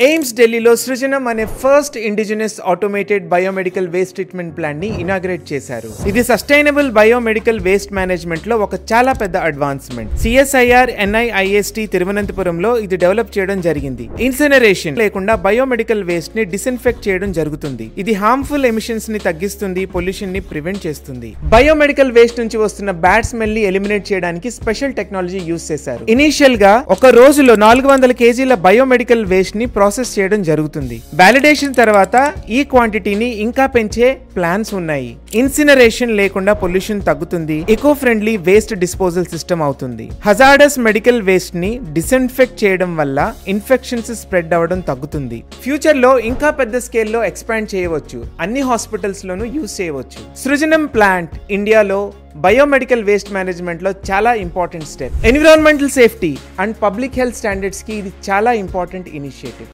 AIIMS ఢిల్లీలో సృజనం అనే first indigenous automated biomedical waste treatment plan ని ఇనాగ్రేట్ చేశారు. ఇది సస్టైనబుల్ బయోమెడికల్ వేస్ట్ మేనేజ్మెంట్ లో ఒక చాలా పెద్ద అడ్వాన్స్మెంట్. సిఎస్ఐఆర్ NIIST తిరువనంతపురంలో ఇది డెవలప్ చేయడం జరిగింది. ఇన్సినరేషన్ లేకుండా బయోమెడికల్ వేస్ట్ ని డిస్ఇన్ఫెక్ట్ చేయడం జరుగుతుంది. ఇది హార్మ్ఫుల్ ఎమిషన్స్ ని తగ్గిస్తుంది, పొల్యూషన్ ని ప్రివెంట్ చేస్తుంది. బయోమెడికల్ వేస్ట్ నుంచి వస్తున్న బ్యాడ్ స్మెల్ ని ఎలిమినేట్ చేయడానికి స్పెషల్ టెక్నాలజీ యూజ్ చేశారు. ఇనీషియల్ గా ఒక రోజులో 400 kgల బయోమెడికల్ వేస్ట్ ని ప్రాసెస్ చేయడం జరుగుతుంది. వాలిడేషన్ తర్వాత ఈ క్వాంటిటీని ఇంకా పెంచే ప్లాన్స్ ఉన్నాయి. ఇన్సినరేషన్ లేకుండా పొల్యూషన్ తగ్గుతుంది, eco friendly waste disposal system అవుతుంది. హజార్డస్ మెడికల్ వేస్ట్ ని డిస్ఇన్ఫెక్ట్ చేయడం వల్ల ఇన్ఫెక్షన్స్ స్ప్రెడ్ అవ్వడం తగ్గుతుంది. ఫ్యూచర్ లో ఇంకా పెద్ద స్కేల్లో ఎక్స్పాండ్ చేయవచ్చు, అన్ని హాస్పిటల్స్ లోనూ యూజ్ చేయవచ్చు. సృజనం ప్లాంట్ ఇండియాలో బయోమెడికల్ వేస్ట్ మేనేజ్మెంట్ లో చాలా important step. Environmental safety and public health standards కి ఇది చాలా ఇంపార్టెంట్ ఇనిషియేటివ్.